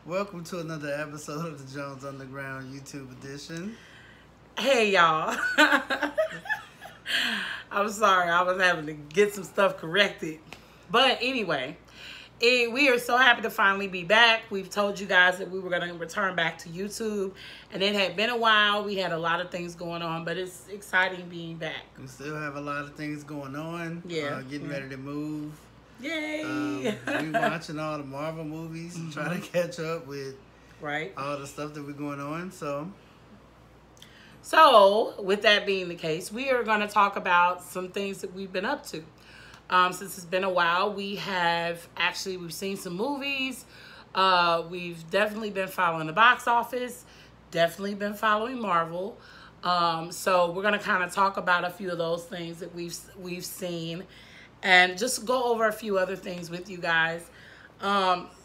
Welcome to another episode of the Jones Underground YouTube edition. Hey, y'all. I'm sorry. I was having to get some stuff corrected. But anyway, we are so happy to finally be back. We've told you guys that we were going to return back to YouTube. And it had been a while. We had a lot of things going on. But it's exciting being back. We still have a lot of things going on. Yeah. Getting ready to move. Yay! We watching all the Marvel movies, trying to catch up with right all the stuff that we're going on. So, with that being the case, we are going to talk about some things that we've been up to. Since it's been a while, we've seen some movies. We've definitely been following the box office. Definitely been following Marvel. So we're going to kind of talk about a few of those things that we've seen. And just go over a few other things with you guys.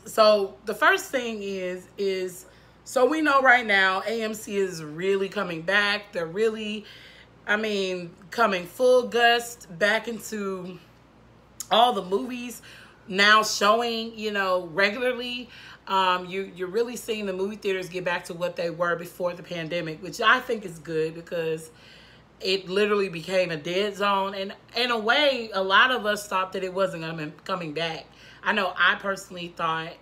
So the first thing is so we know right now AMC is really coming back. They're really, coming full gust back into all the movies now showing, regularly. You're really seeing the movie theaters get back to what they were before the pandemic, which I think is good because it literally became a dead zone. And in a way, a lot of us thought that it wasn't coming back. I know I personally thought,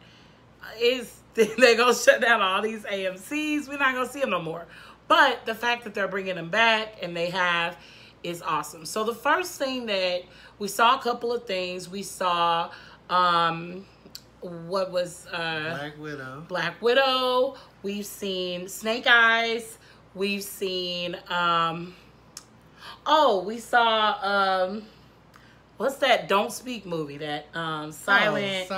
they're going to shut down all these AMCs. We're not going to see them no more. But the fact that they're bringing them back, and they have, is awesome. So the first thing that we saw, a couple of things. We saw, Black Widow. Black Widow. We've seen Snake Eyes. We've seen... we what's that Don't Speak movie? That Silent Place.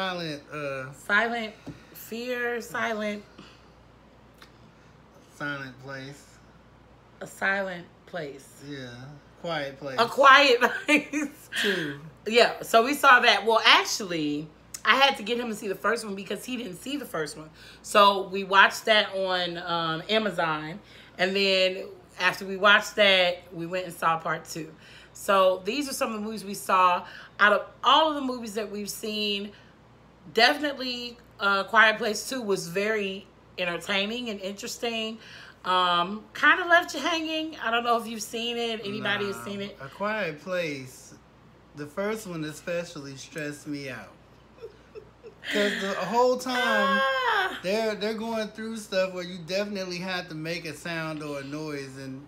A Silent Place. Yeah. Quiet Place. A Quiet Place. 2. Yeah, so we saw that. Well, actually, I had to get him to see the first one because he didn't see the first one. So we watched that on Amazon, and then after we watched that, we went and saw part 2. So these are some of the movies we saw. Out of all of the movies that we've seen, definitely Quiet Place 2 was very entertaining and interesting. Kind of left you hanging. I don't know if you've seen it. Anybody has seen it? A Quiet Place, the first one especially stressed me out. Because the whole time they're going through stuff where you definitely have to make a sound or a noise, and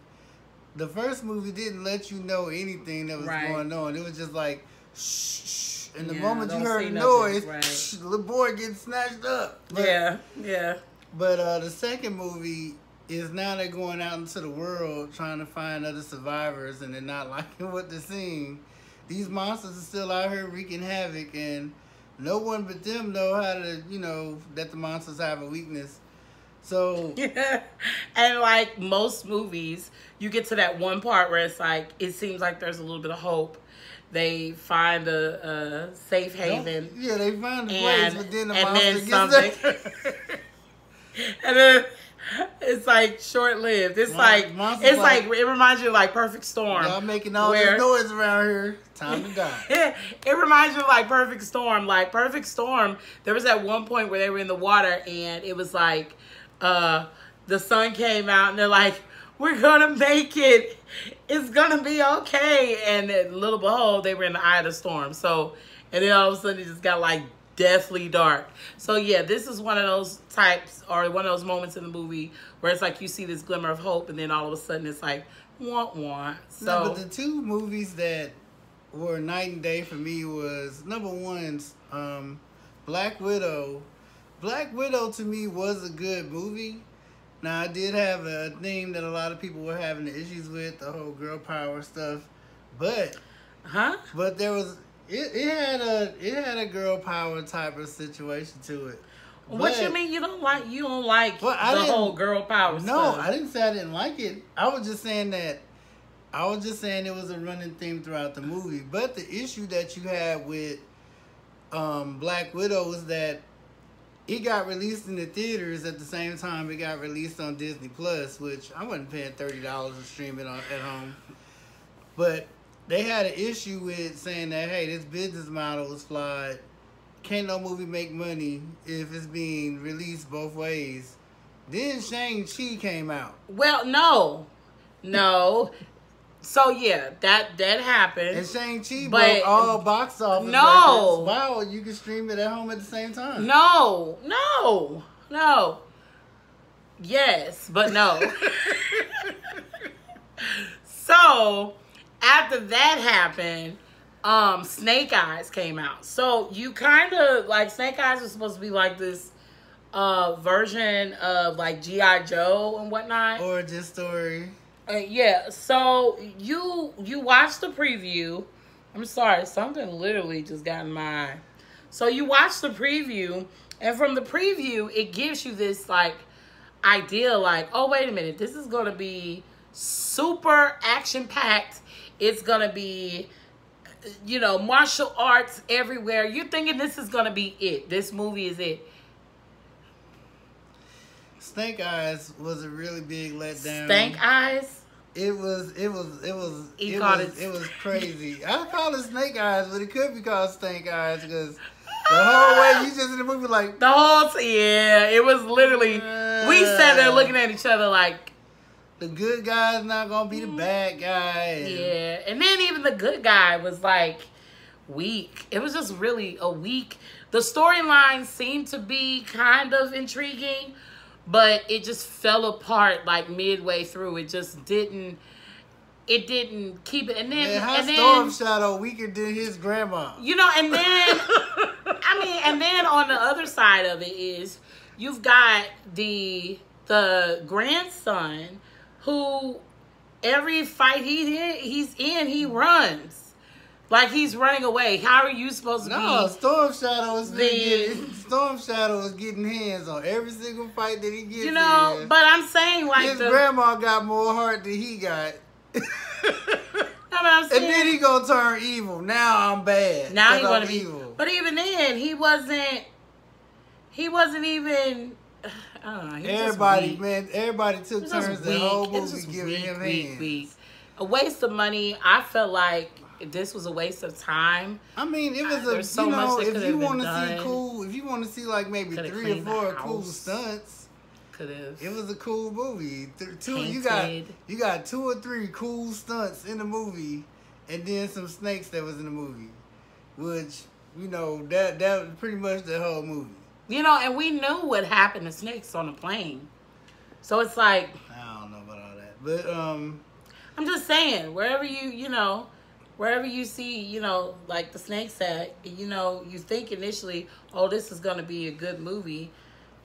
the first movie didn't let you know anything that was going on. It was just like shh, shh. And the moment you heard a noise, shh, the little boy getting snatched up. Yeah. But the second movie is now they're going out into the world trying to find other survivors, and they're not liking what they're seeing. These monsters are still out here wreaking havoc, and no one but them know how to, that the monsters have a weakness. So yeah, and like most movies, you get to that one part where it's like it seems like there's a little bit of hope. They find a safe haven. Yeah, they find a place, but then the monster gets something. there. And then it's like short lived. It's like it reminds you of like Perfect Storm. Y'all making all this noise around here. Time to die. It reminds you of like Perfect Storm. Like Perfect Storm, there was at one point where they were in the water and it was like the sun came out and they're like, we're gonna make it. It's gonna be okay. And then, little behold, they were in the eye of the storm. So, and then all of a sudden it just got like deathly dark. So yeah, this is one of those types or one of those moments in the movie where it's like you see this glimmer of hope and then all of a sudden it's like wah. So no, but the two movies that were night and day for me was number one's Black Widow. Black Widow to me was a good movie. Now I did have a theme that a lot of people were having issues with, the whole girl power stuff, but there was it had a girl power type of situation to it. What you mean you don't like the whole girl power stuff? No, I didn't say I didn't like it. I was just saying it was a running theme throughout the movie. But the issue that you had with Black Widow was that it got released in the theaters at the same time it got released on Disney Plus, which I wasn't paying $30 to stream it at home. But they had an issue with saying that, hey, this business model was flawed. can't no movie make money if it's being released both ways. Then Shang-Chi came out. Well, no. So yeah, that happened. And Shang-Chi broke all box office records. Wow, you can stream it at home at the same time. No. Yes, but no. So after that happened, Snake Eyes came out. So you kind of like Snake Eyes was supposed to be like this version of like G.I. Joe and whatnot. Origin story. Yeah, so you watched the preview. I'm sorry, something literally just got in my eye. So you watch the preview, and from the preview, it gives you this like idea, like, oh wait a minute, this is gonna be super action packed. It's gonna be, you know, martial arts everywhere. You're thinking this is gonna be it. This movie is it. Snake Eyes was a really big letdown. Snake Eyes? It was crazy. I call it Snake Eyes, but it could be called Snake Eyes because the whole way you just in the movie like it was literally we sat there looking at each other like the good guy's not gonna be the bad guy. Yeah, and then even the good guy was like weak. It was just really a weak. The storyline seemed to be kind of intriguing, but it just fell apart like midway through. It just didn't. It didn't keep it. And then, Storm Shadow weaker than his grandma. You know, and then and then on the other side of it is you've got the grandson who every fight he's in, he runs. Like he's running away. How are you supposed to be? No, Storm Shadow is getting hands on every single fight that he gets. You know, but I'm saying like his grandma got more heart than he got. I'm saying, and then he gonna turn evil. Now I'm bad. Now he's gonna be evil. But even then, he wasn't even. I don't know. Everybody took turns the whole movie giving him hands. A waste of money. I felt like this was a waste of time. I mean, it was so much if you want to see like maybe 3 or 4 cool stunts, it was a cool movie. You got 2 or 3 cool stunts in the movie, and then some snakes that was in the movie, which that was pretty much the whole movie. And we knew what happened to snakes on the plane, so it's like I don't know about all that, but I'm just saying wherever you see, like the snakes at, you think initially, oh, this is going to be a good movie,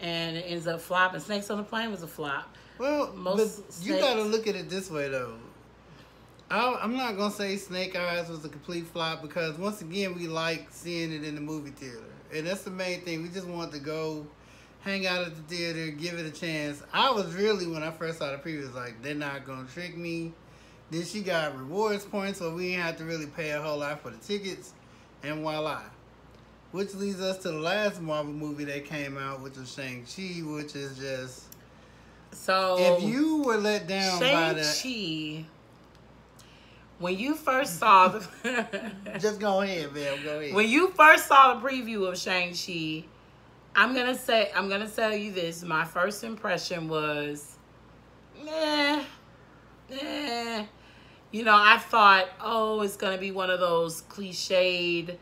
and it ends up flopping. Snakes on the Plane was a flop. Well, you got to look at it this way, though. I'm not going to say Snake Eyes was a complete flop because, once again, we like seeing it in the movie theater. And that's the main thing. We just wanted to go hang out at the theater, give it a chance. I was really, when I first saw the preview, like, they're not going to trick me. Then she got rewards points, so we didn't have to really pay a whole lot for the tickets. And voila. Which leads us to the last Marvel movie that came out, which was Shang-Chi, which is just... So, if you were let down by that... Shang-Chi, when you first saw the... Just go ahead, man. Go ahead. When you first saw the preview of Shang-Chi, I'm gonna tell you this. My first impression was... I thought, oh, it's going to be one of those cliched,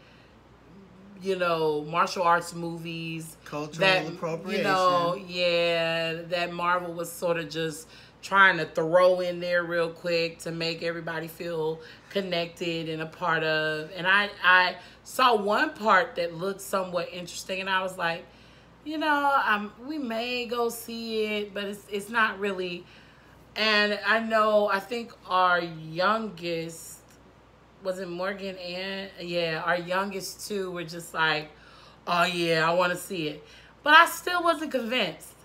martial arts movies. Cultural appropriation. That Marvel was sort of just trying to throw in there real quick to make everybody feel connected and a part of. And I saw one part that looked somewhat interesting, and I was like, we may go see it, but it's not really... And I think our youngest, was it Morgan Ann? Yeah, our youngest two were just like, oh yeah, I want to see it. But I still wasn't convinced.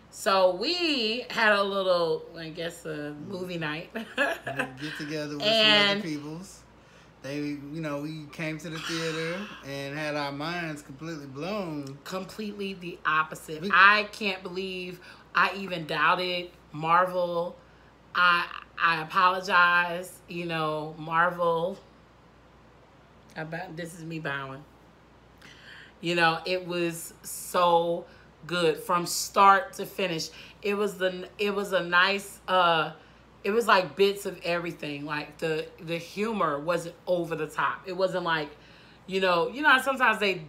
So we had a little, I guess, a movie night. Get together with some other peoples. We came to the theater and had our minds completely blown. Completely the opposite. I can't believe I even doubted Marvel. I apologize, Marvel. This is me bowing. You know, it was so good from start to finish. It was a nice it was like bits of everything. Like the humor wasn't over the top. It wasn't like, sometimes they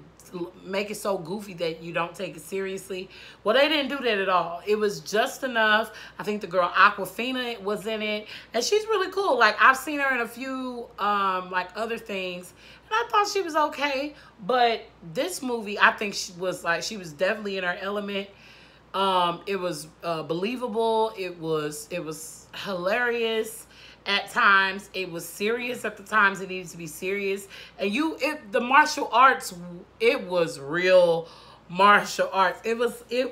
make it so goofy that you don't take it seriously. Well, they didn't do that at all. It was just enough. I think the girl Aquafina was in it, and she's really cool. Like, I've seen her in a few like other things, and I thought she was okay. But this movie, I think she was definitely in her element. It was believable. It was hilarious. At times, it was serious. At the times, it needed to be serious. And the martial arts, it was real martial arts. It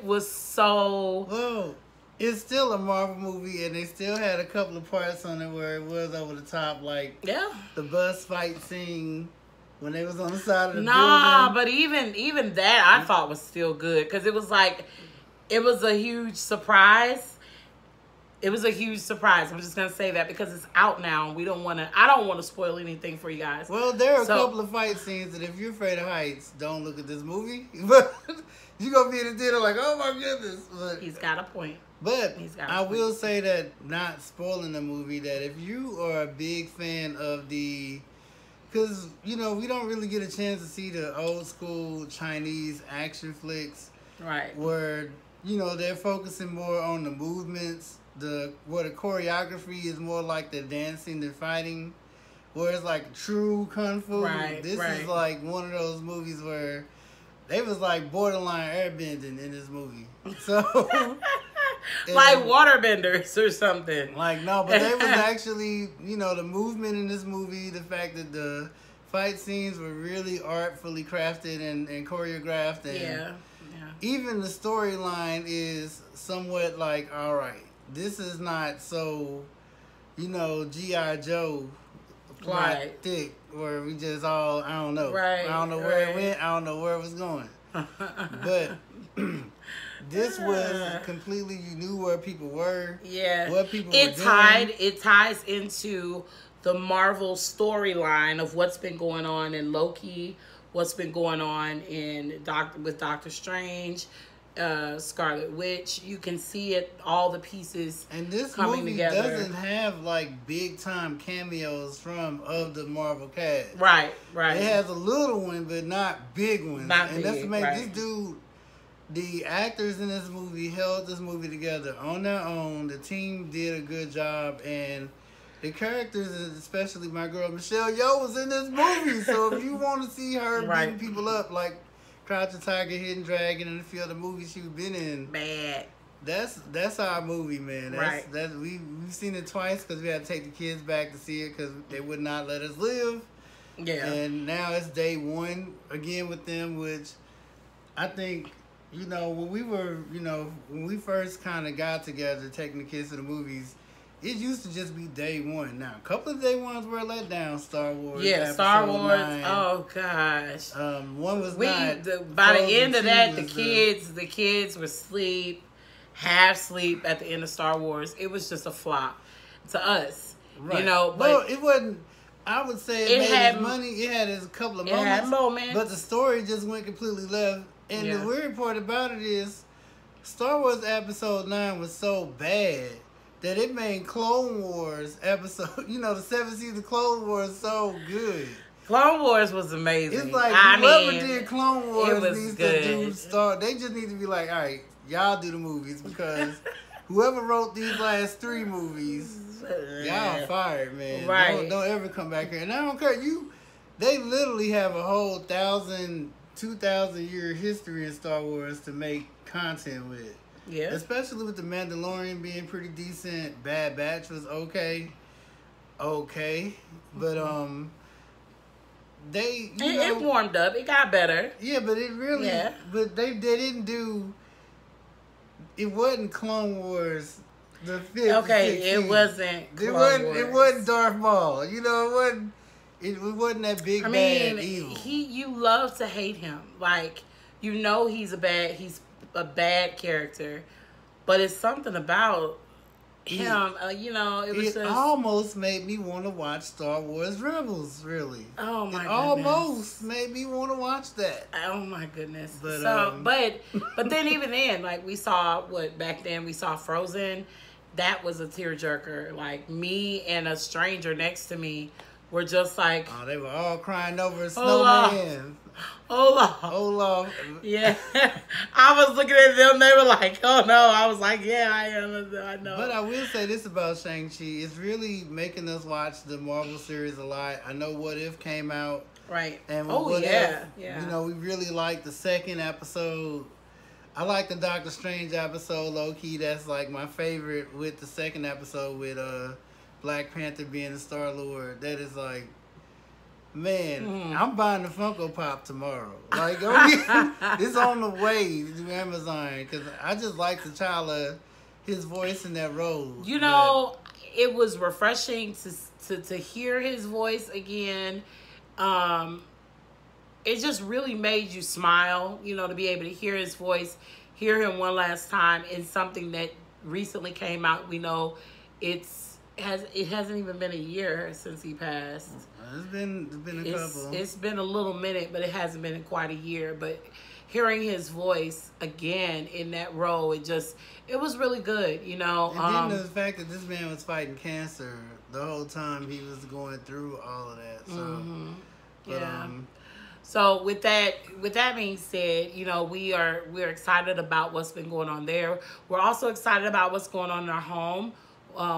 was so. Well, it's still a Marvel movie, and they still had a couple of parts on it where it was over the top, like the bus fight scene when they was on the side of the building. But even that I thought was still good, because it was a huge surprise. It was a huge surprise. I'm just gonna say that because it's out now. I don't want to spoil anything for you guys. Well, there are a couple of fight scenes that if you're afraid of heights, don't look at this movie. But you're gonna be in the theater like, oh my goodness. But he's got a point. But I will say that, not spoiling the movie, that if you are a big fan of because we don't really get a chance to see the old school Chinese action flicks, right? Where they're focusing more on the movements. Where the choreography is more like the dancing than fighting, where it's like true kung fu. Right, this is like one of those movies where they was like borderline airbending in this movie. So like waterbenders or something. Like, no, but they was actually, the movement in this movie, the fact that the fight scenes were really artfully crafted and choreographed, and even the storyline is somewhat like, all right, this is not so, G.I. Joe plot thick, where we just all, I don't know. Right. I don't know where it went. I don't know where it was going. But this was completely, you knew where people were. Yeah. What people were doing. It ties into the Marvel storyline of what's been going on in Loki, what's been going on with Doctor Strange, Scarlet Witch. You can see it, all the pieces, and this coming movie together. Doesn't have like big time cameos of the Marvel cast. Right. It has a little one, but not big ones. That's to make this dude. The actors in this movie held this movie together on their own. The team did a good job, and the characters, especially my girl Michelle Yeoh, was in this movie. So if you want to see her beating people up like Crouching Tiger, Hidden Dragon, and a few other movies she's been in. Bad. That's our movie, man. We've seen it twice because we had to take the kids back to see it because they would not let us live. Yeah. And now it's day one again with them, which I think, when we first kind of got together taking the kids to the movies, it used to just be day one. Now, a couple of day ones were let down. Star Wars. Yeah, Star Wars. 9. Oh gosh. One was not. By the end of that, the kids were half sleep at the end of Star Wars. It was just a flop to us. Right. But it wasn't. I would say it made its money. It had its couple of moments. It had moments. But the story just went completely left. And the weird part about it is, Star Wars Episode 9 was so bad that it made Clone Wars episode, the 7th season of Clone Wars so good. Clone Wars was amazing. It's like whoever did Clone Wars needs good. to do Star. They just need to be like, all right, y'all do the movies, because whoever wrote these last 3 movies, y'all fired, man. Right. Don't ever come back here. And I don't care. They literally have a whole 2,000 year history in Star Wars to make content with. Yeah. Especially with The Mandalorian being pretty decent. Bad Batch was okay. But it warmed up. It got better. Yeah, but it really but they didn't do, it wasn't Clone Wars the 5th. Okay, it wasn't Clone Wars. It wasn't Darth Maul. It wasn't that big bad evil. You love to hate him. Like, he's a bad character, but it's something about him. You know, it was It just almost made me want to watch Star Wars Rebels. Really, oh my it goodness. almost made me want to watch that. Oh my goodness. But, So, but then even then, like we saw back then we saw Frozen. That was a tearjerker. Like me and a stranger next to me were just like, oh, they were all crying over a Olaf. snowman. Olaf. Yeah. I was looking at them. They were like, oh no. I was like, yeah, I am. I know. But I will say this about Shang-Chi. It's really making us watch the Marvel series a lot. I know What If came out. Right. And What If, yeah. You know, we really liked the second episode. I like the Doctor Strange episode, low-key. That's like my favorite with the second episode with Black Panther being the Star-Lord. That is like, man, I'm buying the Funko Pop tomorrow. Like, it's on the way to Amazon because I just like T'Challa, his voice in that role. You know, it was refreshing to hear his voice again. It just really made you smile, you know, to be able to hear his voice, hear him one last time in something that recently came out. We know it hasn't even been a year since he passed. It's been a couple. It's been a little minute, but it hasn't been quite a year. But hearing his voice again in that role, it was really good, you know. And then the fact that this man was fighting cancer the whole time he was going through all of that. So, yeah. So with that being said, you know, we're excited about what's been going on there. We're also excited about what's going on in our home.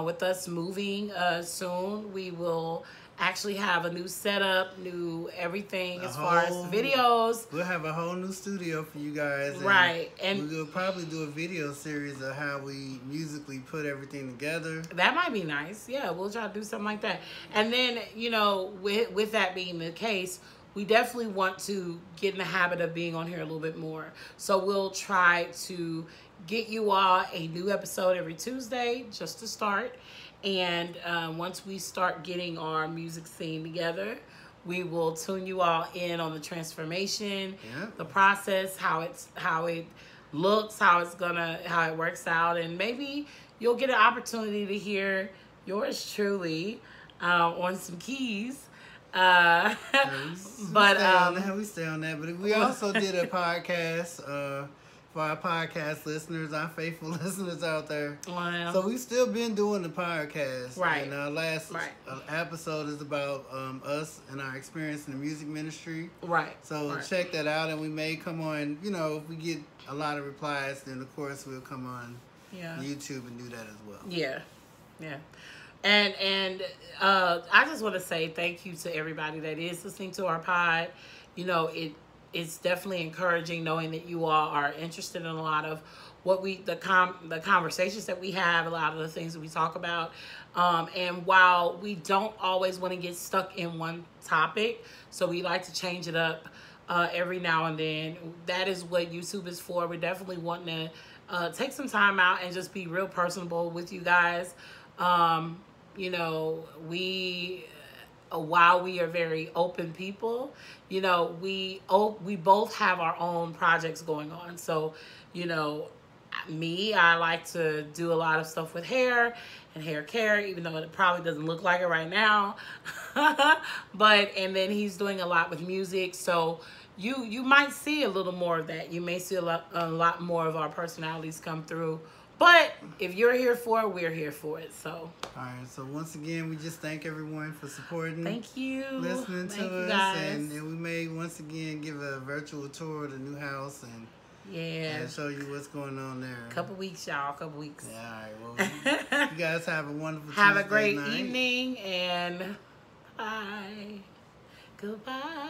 With us moving soon, we will actually have a new setup, new everything as far as videos. We'll have a whole new studio for you guys. Right. And we'll probably do a video series of how we musically put everything together. That might be nice. Yeah, we'll try to do something like that. And then, you know, with that being the case, we definitely want to get in the habit of being on here a little bit more. So we'll try to get you all a new episode every Tuesday just to start. And once we start getting our music scene together, we will tune you all in on the transformation, the process, how it looks, how it works out, and maybe you'll get an opportunity to hear yours truly on some keys. We stay on that. But we also did a podcast for our podcast listeners, our faithful listeners out there. Wow. So we've still been doing the podcast. Right. And our last episode is about us and our experience in the music ministry. Right. So check that out, and we may come on, you know, if we get a lot of replies, then of course we'll come on YouTube and do that as well. Yeah. Yeah. And I just want to say thank you to everybody that is listening to our pod. You know, it's definitely encouraging knowing that you all are interested in a lot of what the conversations that we have, a lot of the things that we talk about. And while we don't always want to get stuck in one topic, so we like to change it up every now and then. That is what YouTube is for. We're definitely wanting to take some time out and just be real personable with you guys. You know, while we are very open people, you know, we both have our own projects going on. So, you know, I like to do a lot of stuff with hair and hair care, even though it probably doesn't look like it right now. And then he's doing a lot with music. So you might see a little more of that. You may see a lot more of our personalities come through. But if you're here for it, we're here for it. So. All right. So once again, we just thank everyone for supporting. Thank you. Listening to us, guys. And we may once again give a virtual tour of the new house and show you what's going on there. Couple weeks, y'all. Couple weeks. Yeah. All right. Well, you guys have a wonderful have Tuesday a great night. evening and bye. Goodbye.